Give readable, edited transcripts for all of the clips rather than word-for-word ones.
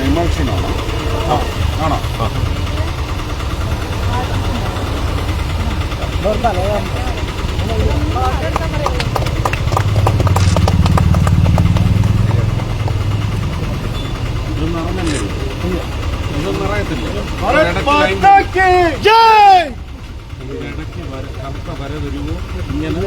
ഇമോഷനാണോ? ആണോ? ഇതൊന്നും അറിഞ്ഞല്ലേ? ഇതൊന്നും അറിയത്തില്ല. ഇടയ്ക്ക് കറുത്ത വര വരുമോ ഇങ്ങനെ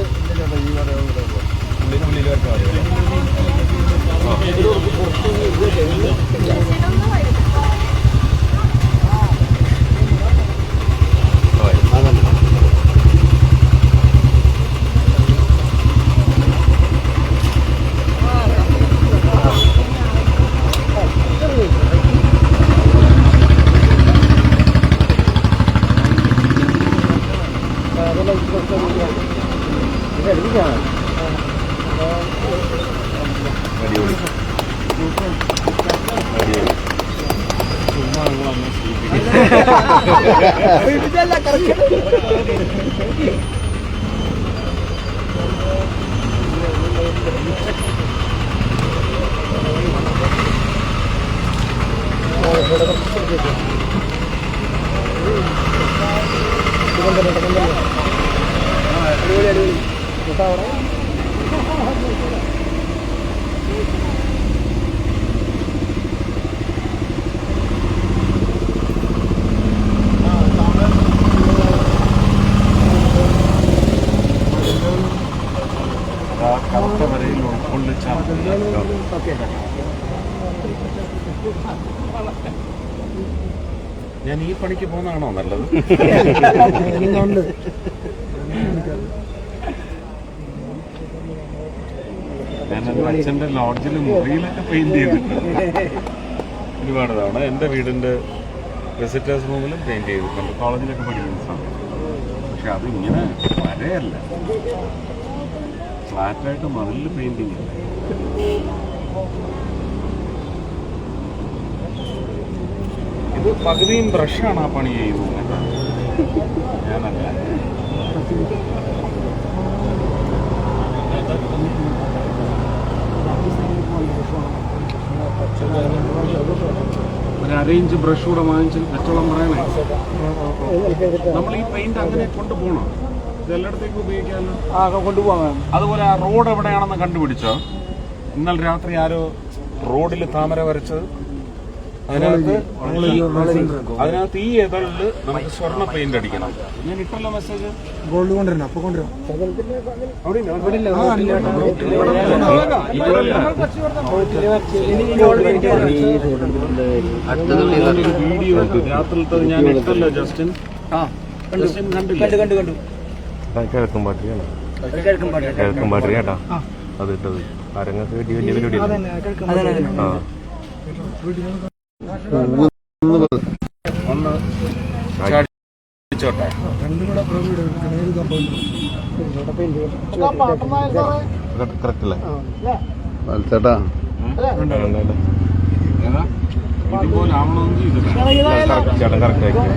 കറുത്ത വരയിൽ ഉൾക്കൊള്ളിച്ചാൽ ഞാൻ ഈ പണിക്ക് പോകുന്നതാണോ നല്ലത്? ഞാൻ എൻ്റെ അച്ഛൻ്റെ ലോഡ്ജിൽ മുറിയിലൊക്കെ പെയിന്റ് ചെയ്തിട്ടുണ്ട് ഒരുപാട് തവണ. എൻ്റെ വീടിൻ്റെ വിസിറ്റേഴ്സ് റൂമിലും പെയിന്റ് ചെയ്തിട്ടുണ്ട് കോളേജിലൊക്കെ പഠിക്കുന്ന സമയം. പക്ഷെ അത് ഇങ്ങനെ വരയല്ല, ഫ്ലാറ്റായിട്ട് മതിലിൽ പെയിന്റിങ് അല്ല. ഇത് പകുതിയും ബ്രഷാണ് ആ പണി ചെയ്യുന്നത്, ഞാനല്ല. ഒരു അരയിഞ്ച് ബ്രഷ് കൂടെ വാങ്ങിച്ച് കച്ചവടം പറയണേ. നമ്മൾ ഈ പെയിന്റ് അങ്ങനെ കൊണ്ടുപോകണം, ഇതെല്ലായിടത്തേക്ക് ഉപയോഗിക്കാമല്ലോ, കൊണ്ടുപോകാം. അതുപോലെ ആ റോഡ് എവിടെയാണെന്ന് കണ്ടുപിടിച്ചോ? ഇന്നലെ രാത്രി ആരോ റോഡിൽ താമര വരച്ചത്, അതിനകത്ത് ഈ ഏതളില് നമുക്ക് സ്വർണ്ണ പെയിന്റ് അടിക്കണം. ഞാൻ ഇട്ടല്ലോ മെസ്സേജ്. ഗോൾഡ് കൊണ്ടുവരണം, അപ്പൊ കൊണ്ടുവരാം. വീഡിയോ രാത്രിയിലത്തെ ഞാൻ ഇട്ടല്ലോ ജസ്റ്റിൻ. കണ്ടു കിഴക്കും പാട്ടിരിയാണ്, കിഴക്കും പാട്ടിരി കേട്ടാ. അത് ഇട്ടത് അരങ്ങത്ത് വലിയ വലിയ പരിപാടി. ഒന്ന് ചോട്ടെ കറക്റ്റല്ലേ ചേട്ടാ? ഇതുപോലെ ആവണമെങ്കിൽ ഇത് ചേട്ടൻ കറക്റ്റ് ആയിരിക്കും.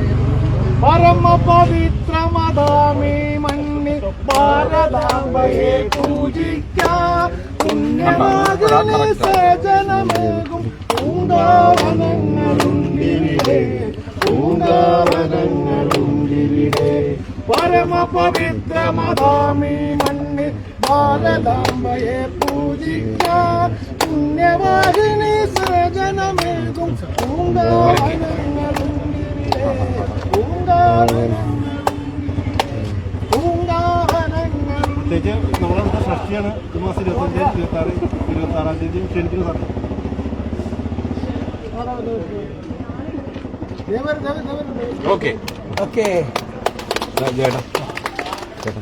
പരമപവിത്രമതാമേ മണ്ണി ഭാരതാംബയെ പൂജിക്കാം, പുണ്യമാകുന്ന സേചനമേകും പൂങ്കാവനങ്ങളുണ്ടിവിടെ, പൂങ്കാവനങ്ങളുണ്ടിവിടെ. പരമപവിത്രമതാമേ മണ്ണി ഭാരതാംബയെ പൂജിക്കാം, പുണ്യമാകുന്ന സേചനമേകും പൂങ്കാവനങ്ങളുണ്ടിവിടെ, പ്രത്യേകിച്ച് നമ്മളെ ഷഷ്ടിയാണ് ഈ മാസം 25-26-26 തീയതി ക്ഷണിക്കുന്ന സാർ. ഓക്കെ ഓക്കെ ചേട്ടാ ചേട്ടാ.